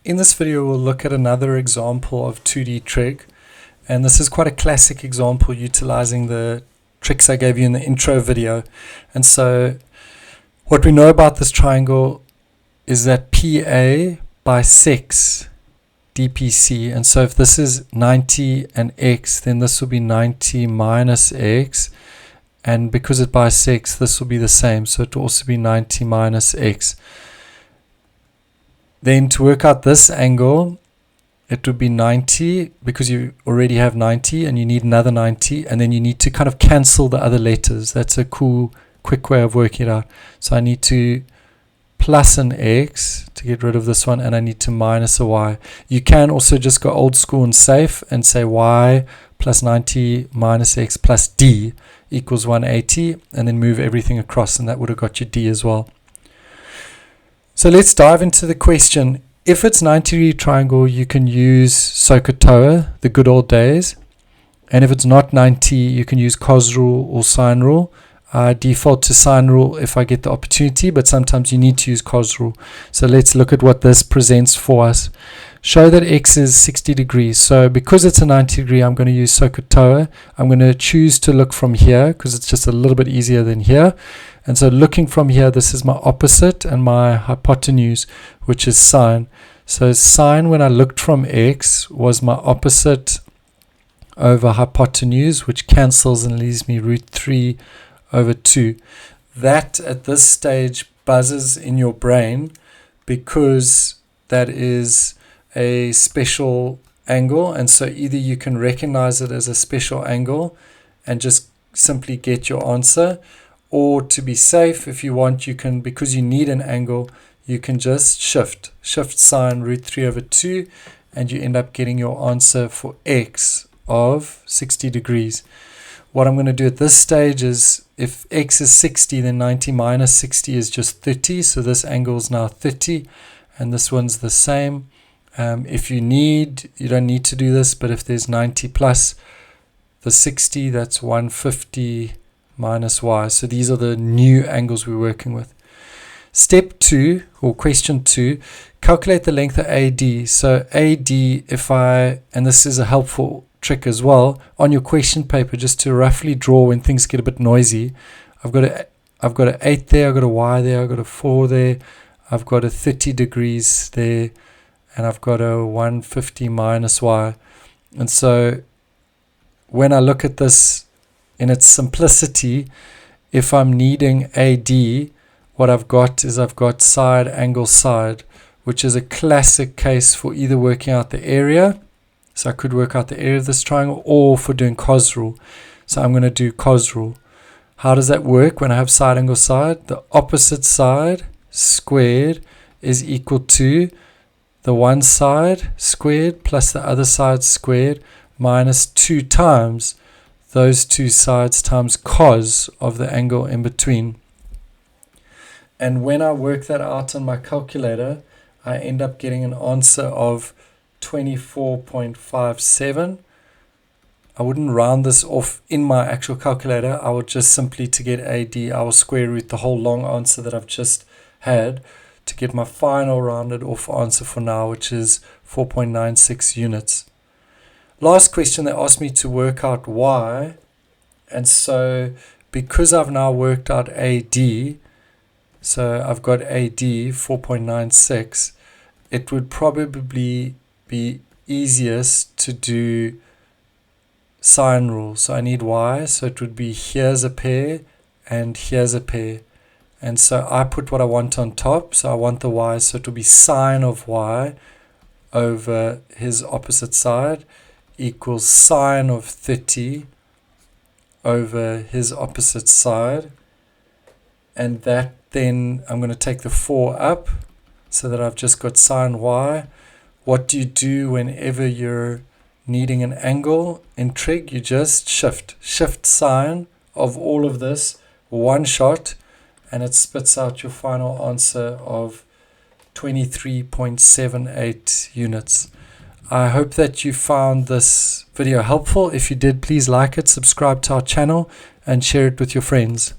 In this video we'll look at another example of 2D trig, and this is quite a classic example utilizing the tricks I gave you in the intro video. And so what we know about this triangle is that PA bisects DPC, and so if this is 90 and x, then this will be 90 minus x, and because it bisects, this will be the same, so it will also be 90 minus x. Then to work out this angle, it would be 90, because you already have 90 and you need another 90, and then you need to kind of cancel the other letters. That's a cool, quick way of working it out. So I need to plus an x to get rid of this one, and I need to minus a y. You can also just go old school and safe and say y plus 90 minus x plus d equals 180, and then move everything across, and that would have got you d as well. So let's dive into the question. If it's 90-degree triangle, you can use SOH CAH TOA, the good old days. And if it's not 90, you can use cos rule or sine rule. I default to sine rule if I get the opportunity, but sometimes you need to use cos rule. So let's look at what this presents for us. Show that x is 60 degrees. So because it's a 90 degree, I'm going to use SOH CAH TOA. I'm going to choose to look from here because it's just a little bit easier than here. And so looking from here, this is my opposite and my hypotenuse, which is sine. So sine, when I looked from x, was my opposite over hypotenuse, which cancels and leaves me root 3 over 2. That at this stage buzzes in your brain because that is a special angle, and so either you can recognize it as a special angle and just simply get your answer, or to be safe, if you want, you can, because you need an angle, you can just shift sine root 3 over 2, and you end up getting your answer for x of 60 degrees. What I'm going to do at this stage is, if x is 60, then 90 minus 60 is just 30, so this angle is now 30, and this one's the same. If you don't need to do this, but if there's 90 plus the 60, that's 150 minus y. So these are the new angles we're working with. Step 2, or question 2, calculate the length of AD. So AD, and this is a helpful trick as well, on your question paper, just to roughly draw when things get a bit noisy. I've got an 8 there, I've got a y there, I've got a 4 there, I've got a 30 degrees there, and I've got a 150 minus y. And so when I look at this in its simplicity, if I'm needing AD, what I've got is I've got side angle side, which is a classic case for either working out the area, so I could work out the area of this triangle, or for doing cos rule. So I'm going to do cos rule. How does that work when I have side angle side? The opposite side squared is equal to the one side squared plus the other side squared minus 2 times those two sides times cos of the angle in between. And when I work that out on my calculator, I end up getting an answer of 24.57. I wouldn't round this off in my actual calculator. I would just simply, to get AD, I will square root the whole long answer that I've just had to get my final rounded off answer for now, which is 4.96 units. Last question, they asked me to work out y, and so because I've now worked out AD, so I've got AD 4.96, it would probably be easiest to do sine rule. So I need y, so it would be here's a pair and here's a pair, and so I put what I want on top, so I want the y, so it will be sine of y over his opposite side equals sine of 30 over his opposite side, and that then I'm going to take the 4 up so that I've just got sine y. What do you do whenever you're needing an angle in trig? You just shift sine of all of this one shot, and it spits out your final answer of 23.78 units. I hope that you found this video helpful. If you did, please like it, subscribe to our channel, and share it with your friends.